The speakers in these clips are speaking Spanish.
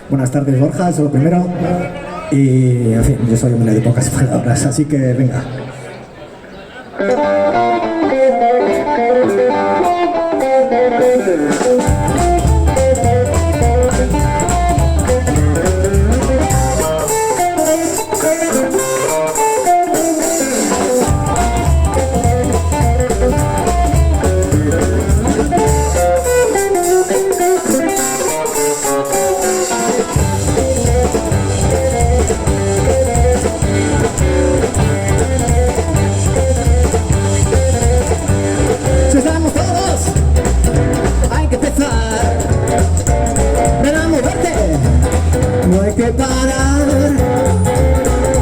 Buenas tardes, Borja, eso es lo primero. Y, en fin, yo soy hombre de pocas palabras, así que venga. No hay que parar,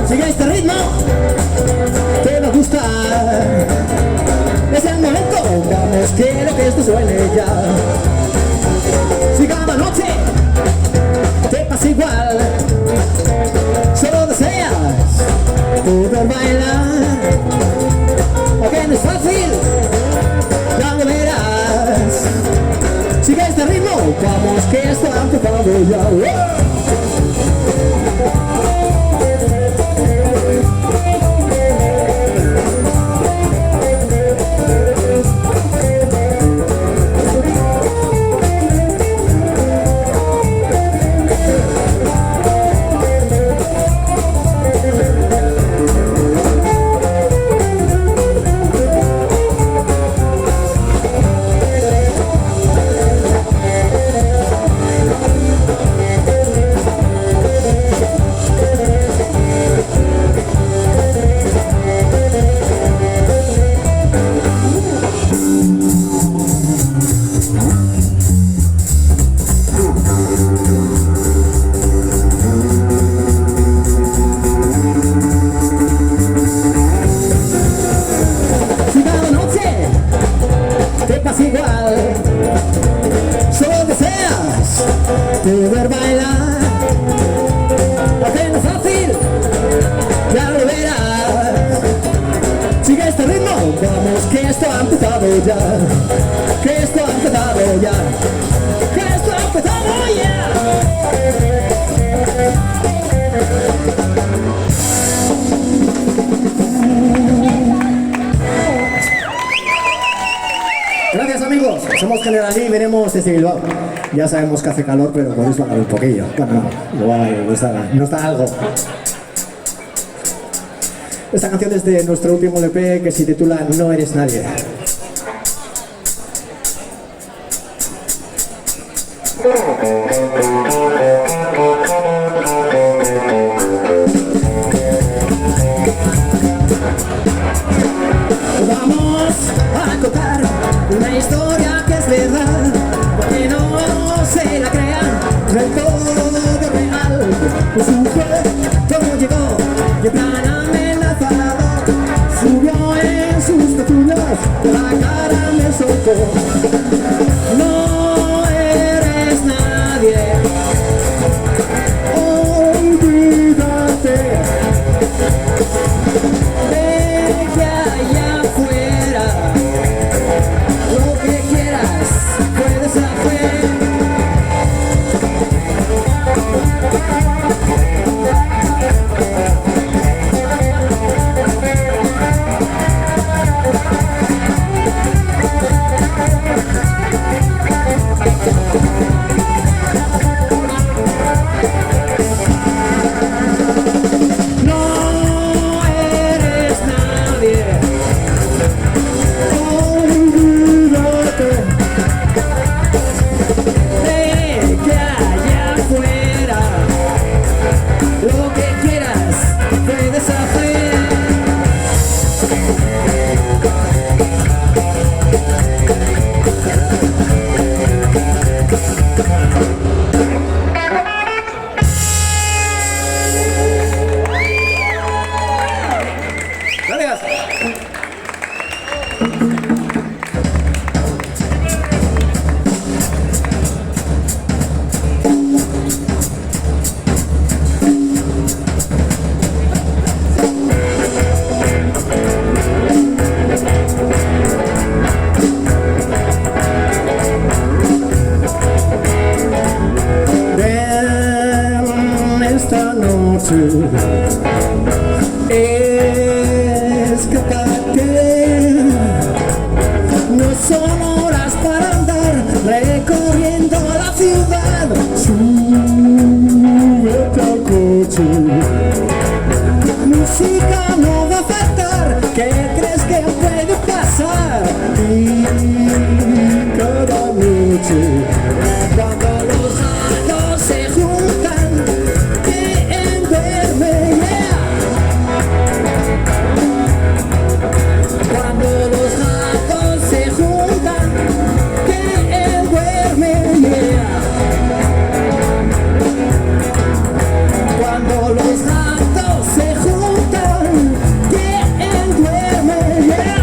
sigue este ritmo, te va a gustar. Es el momento, vamos, quiero que esto suene ya. Si cada noche te pasa igual, solo deseas poder bailar. Aunque no es fácil, ya lo verás. Sigue este ritmo, vamos, que esto ha empezado ya. Igual, solo deseas poder bailar, aunque no es fácil, ya lo verás. Sigue este ritmo, vamos, que esto ha empezado ya, que esto ha empezado ya, que esto ha empezado ya. Gracias, amigos, somos General Lee y venimos desde Bilbao. Ya sabemos que hace calor, pero podéis bajar un poquillo. Bueno, no está algo. Esta canción es de nuestro último LP que se titula No eres nadie. Vamos a contar una historia que es verdad, porque no se la crean, del todo real. Pues un como llegó, y en plan amenazador, subió en sus patrullas. noche. Escaparte, no son horas para andar recorriendo la ciudad. Súbete al coche, música no va a faltar. ¿Qué crees que puede pasar? Y cada noche, cuando los gatos se juntan, ¿quién duerme? Yeah. Cuando los gatos se juntan, ¿quién duerme? Yeah. Cuando los gatos se juntan, ¿quién duerme? Yeah.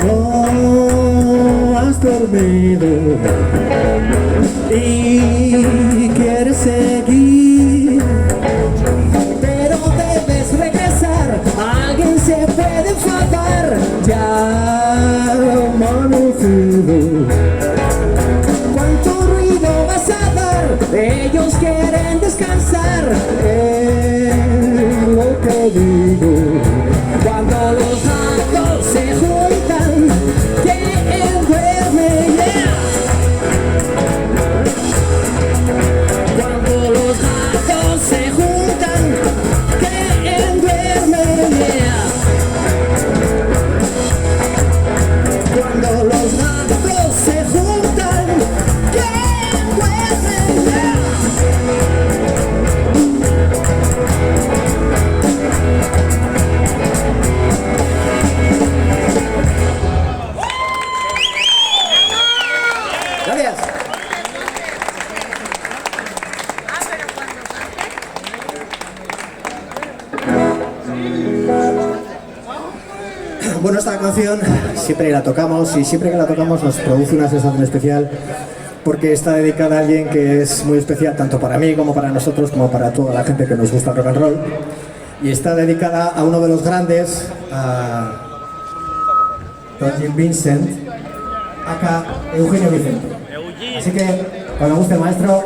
No has dormido y quieres seguir, pero debes regresar. Alguien se puede enfadar. Ya ha amanecido. ¿Cuánto ruido vas a dar? Ellos quieren descansar. Es lo que digo. Cuando los gatos se juntan, ¿quién duerme? Yeah. Cuando los gatos se juntan, ¿quién duerme? Yeah. Cuando los gatos se juntan, ¿quién duerme? Yeah. Gracias. Bueno, esta canción siempre la tocamos y siempre que la tocamos nos produce una sensación especial porque está dedicada a alguien que es muy especial tanto para mí como para nosotros como para toda la gente que nos gusta el rock and roll, y está dedicada a uno de los grandes, a Don Jim Vincent, acá Eugenio Vicente. Así que cuando guste el maestro.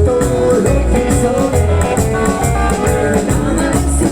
Todo lo que soy, nada más se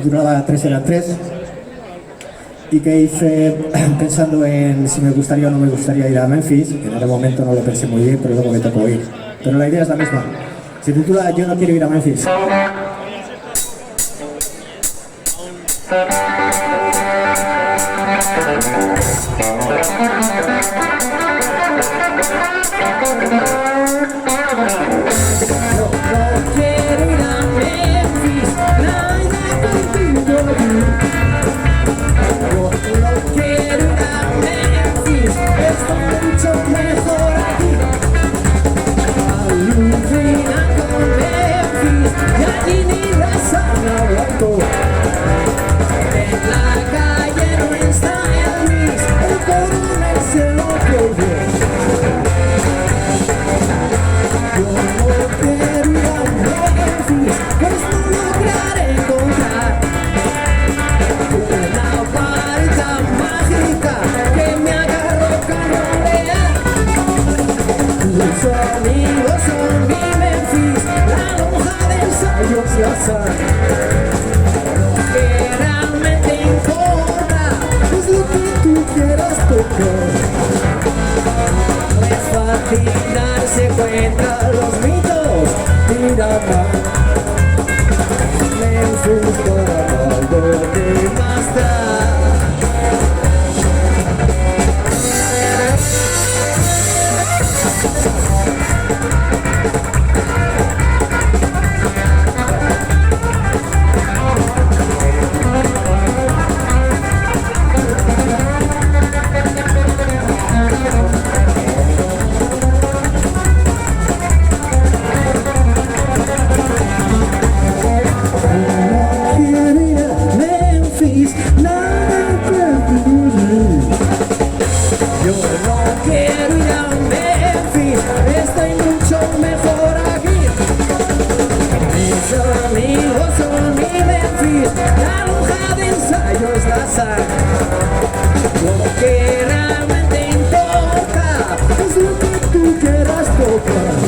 titulaba Tres eran tres y que hice pensando en si me gustaría o no me gustaría ir a Memphis, que en aquel momento no lo pensé muy bien, pero luego me tocó ir. Pero la idea es la misma. Se titula Yo no quiero ir a Memphis. Darse cuenta los mitos, mira Memphis para algo que más da. Lo que realmente importa es lo que tú quieras tocar.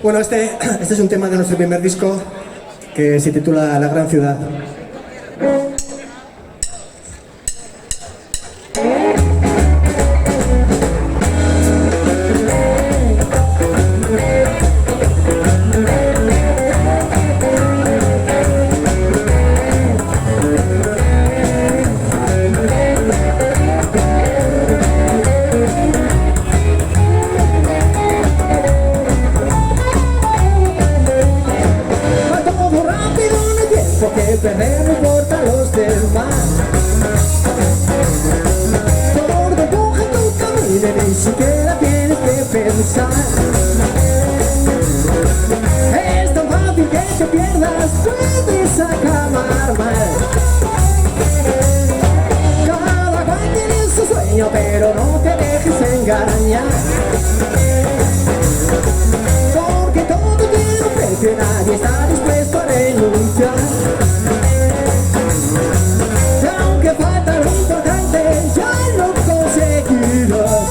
Bueno, este es un tema de nuestro primer disco que se titula La Gran Ciudad. Perder no importa a los demás. Por de coge tu camino, ni siquiera tienes que pensar. Es tan fácil que te pierdas, puedes acabar mal. Cada cual tiene su sueño, pero no te dejes engañar. Porque todo tiene un precio y nadie está dispuesto a renunciar. Falta lo importante, ya lo conseguirás.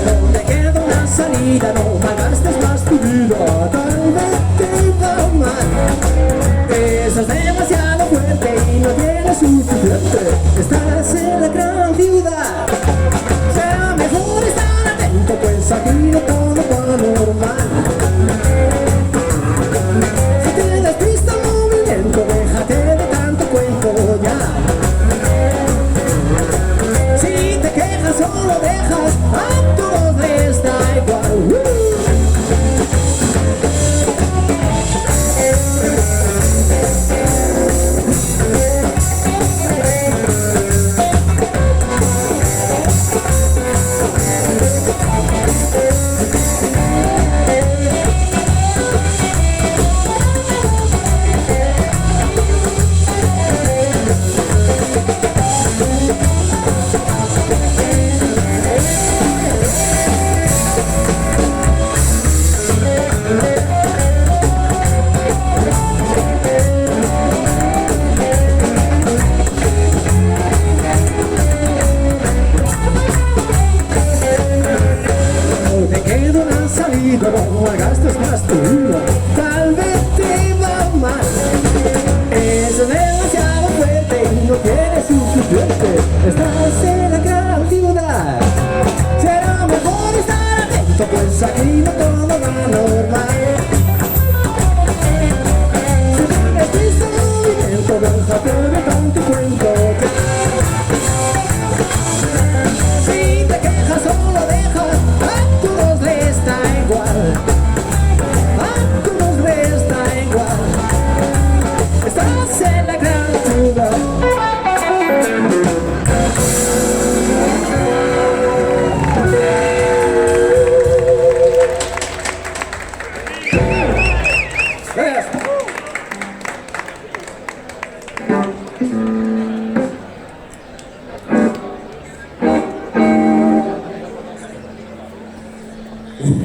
Donde queda una salida, no malgastes más tu vida. Tal vez te va mal. Eso es demasiado fuerte y no tienes suficiente. Estás en la gran ciudad. Será mejor estar atento, pues aquí no todo va normal. Si te despista el movimiento, déjate de cuento ya. Si te quejas o lo dejas, a todos les da igual.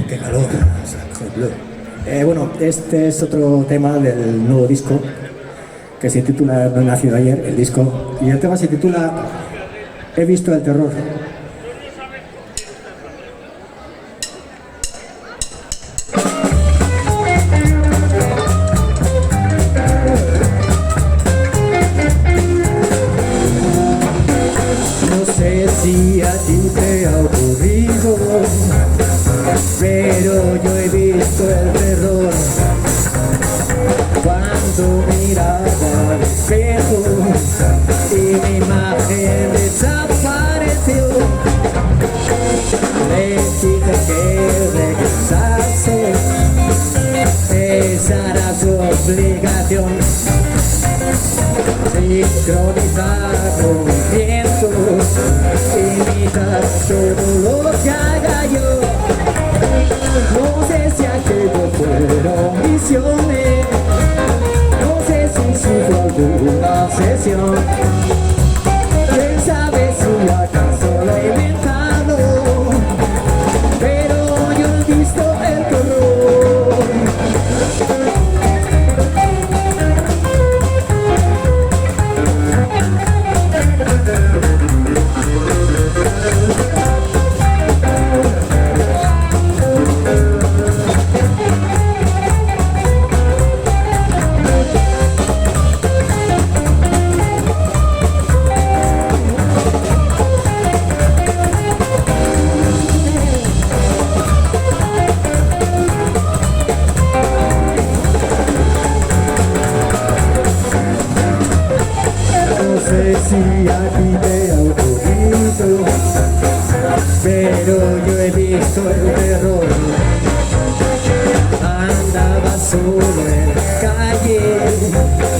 ¡Qué calor! Sacre bleu. Bueno, este es otro tema del nuevo disco que se titula No he nacido ayer, el disco, y el tema se titula He visto el terror. No sé si a ti te ha ocurrido, pero yo he visto el terror cuando miraba al espejo y mi imagen desapareció. Le dije que regresase, esa era su obligación. Sincronizar movimientos, imitar todo lo que haga yo. No sé si aquello fueron visiones, no sé si sufro alguna obsesión. Quién sabe si acaso lo he inventado, pero yo he visto el terror. No sé si a ti te ha ocurrido, pero yo he visto el terror. Andaba solo en la calle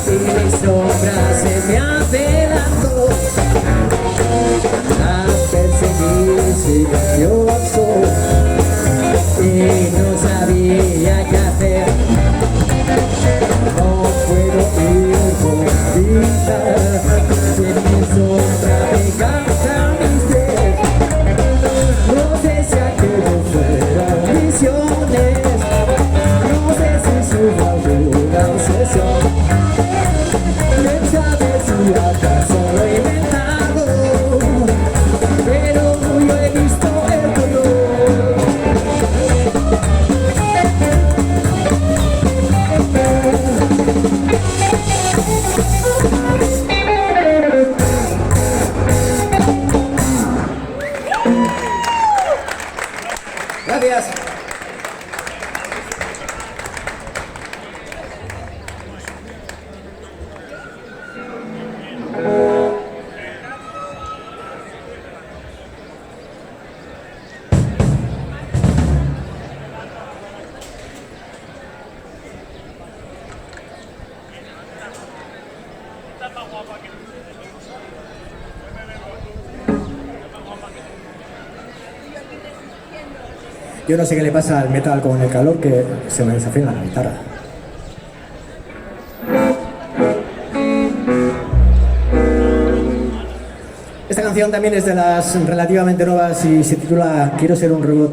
y mi sombra se me adelantó. La perseguí silencioso y no sabía qué hacer. No puedo ir con vida, si mi sombra me causa mis pies. No sé si aquello fueron visiones, no sé si sufro alguna obsesión. Quién sabe si acaso lo he inventado, pero yo he visto el color. Gracias. Yo no sé qué le pasa al metal con el calor, que se me desafina la guitarra. Esta canción también es de las relativamente nuevas y se titula Quiero ser un robot.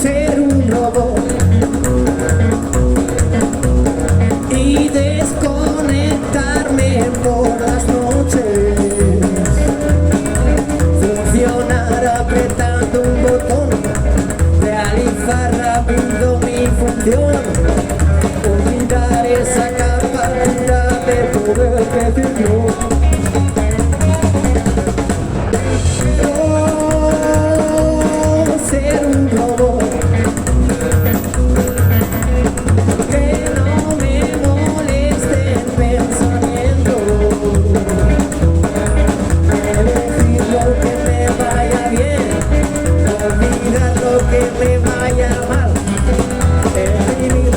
Ser un robot y desconectarme por las noches, funcionar apretando un botón, realizar rápido mi función, olvidar esa capacidad de poder decidir. Ser un robot que no me moleste el pensamiento, elegir lo que me vaya bien, olvidar lo que me vaya mal, vivir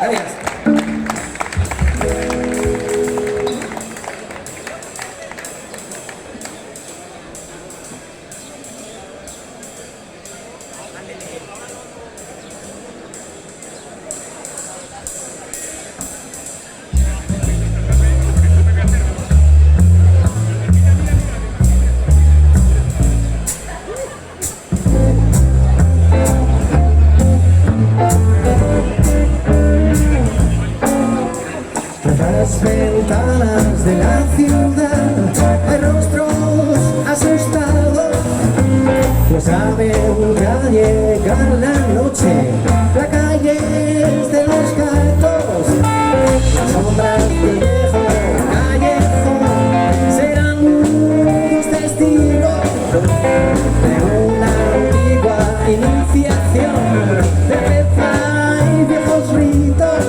Gracias. Las ventanas de la ciudad hay rostros asustados, pues saben que al llegar la noche la calle es de los gatos. Las sombras del viejo callejón serán mudos testigos de una antigua iniciación de belleza y viejos ritos.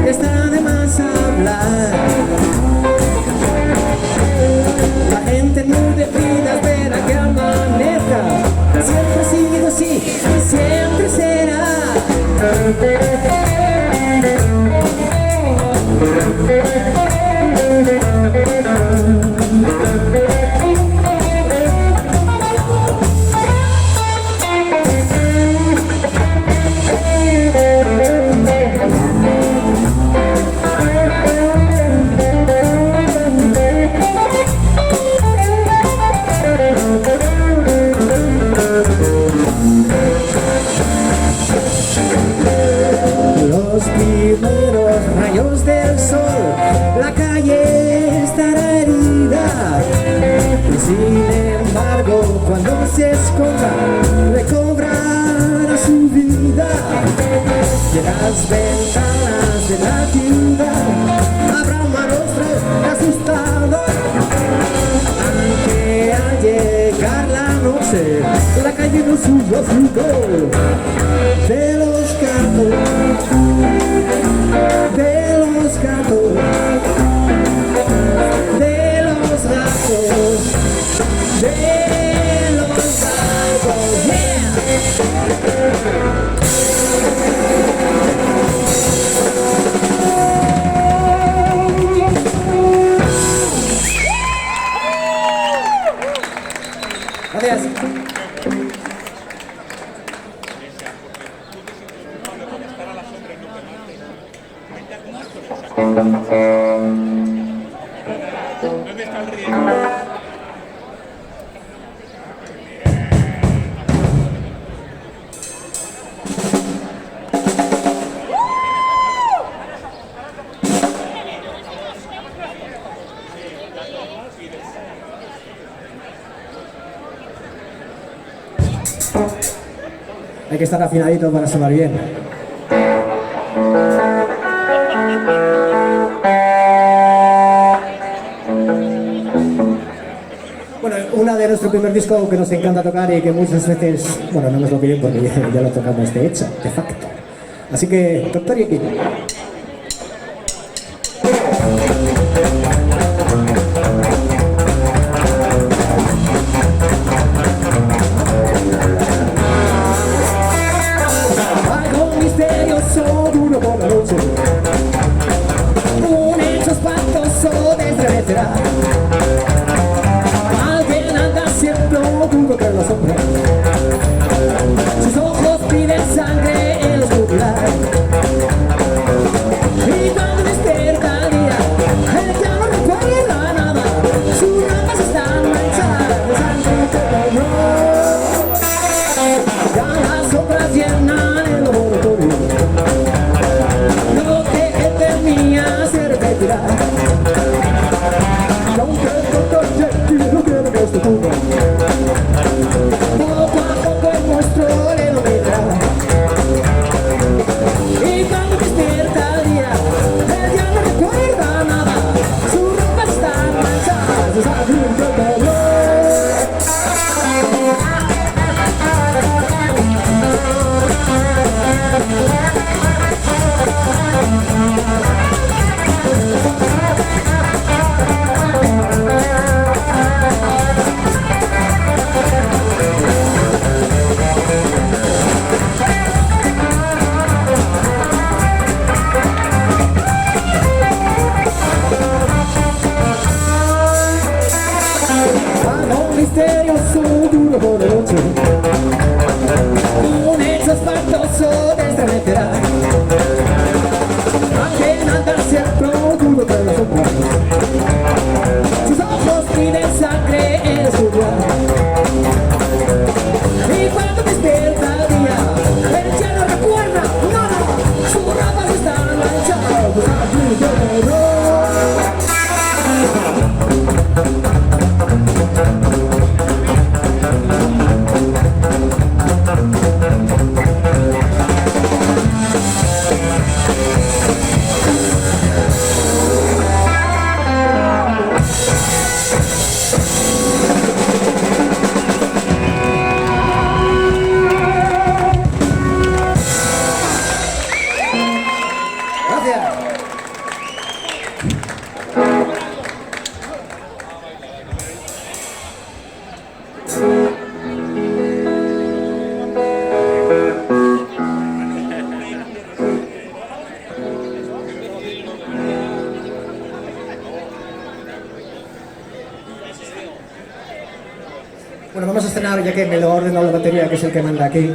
Está de más hablar. La gente muy deprimida espera que amanezca. Siempre ha sido así y siempre será. Los primeros rayos del sol, la calle estará herida, y sin embargo cuando se esconda recobrará su vida. Y en las ventanas de la ciudad habrá un rostro asustado, aunque al llegar la noche la calle no suba su gol. De los gatos, de los gatos, de los gatos, de los gatos, yeah. Gracias. ¿Dónde está el riesgo? Hay que estar afinadito para sonar bien. Bueno, una de nuestro primer disco que nos encanta tocar y que muchas veces, bueno, no nos lo piden porque ya lo tocamos de hecho, de facto. Así que, Doctor Yeki. Algo misterioso duro por la noche, un hecho espantoso desvanecerá. Alguien anda siempre oculto que lo sombra, sus ojos piden sangre en la oscuridad. Y cuando despierta el día, él ya no recuerda nada, sus ramas están manchadas de sangre que corrió. Ya las sombras llenan el laboratorio, lo que él temía se repetirá. Y aunque el doctor Jekyll no quiere que esto ocurra, poco a poco el monstruo le dominará. Y cuando despierta el día, él ya no recuerda nada, sus ropas están manchadas de sangre. misterioso, duro por la noche. Un hecho espantoso te estremecerá. Aunque nada siempre duro por la sombra. Sus ojos piden sangre en su lugar. Y cuando despierta el día, él ya no recuerda, no, sus ropas están manchadas de sangre y terror. Bueno, vamos a estrenar, ya que me lo ha ordenado la batería, que es el que manda aquí.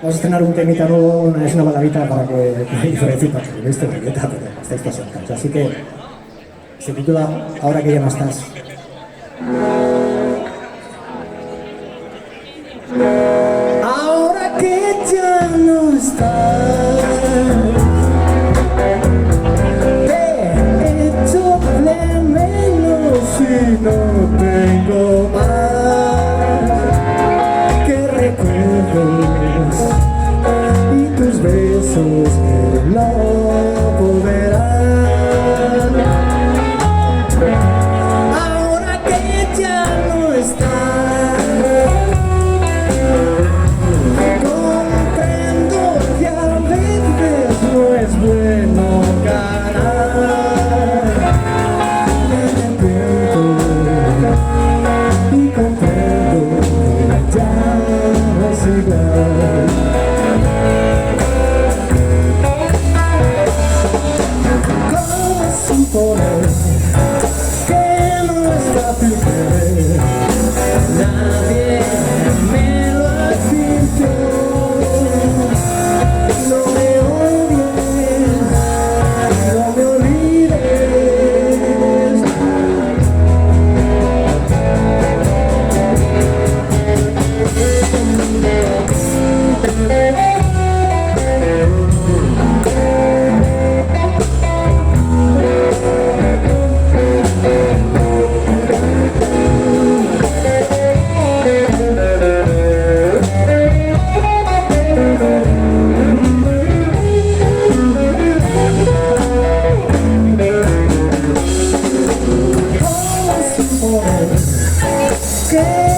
Vamos a estrenar un temita nuevo, es una baladita para que diferencie, para que veáis esta temita, pero estáis pasados. Así que se titula Ahora que ya no estás. Ahora que ya no estás, te echo de menos y no tengo más que recuerdos y tus besos que no volverán. Ahora que ya no estás, comprendo que a veces no es bueno ganar. Me arrepiento y comprendo que ya no es igual. ¿Cómo suponer que no es fácil querer? Nadie me lo advirtió. No me odies, no me olvides. ¿Cómo suponer que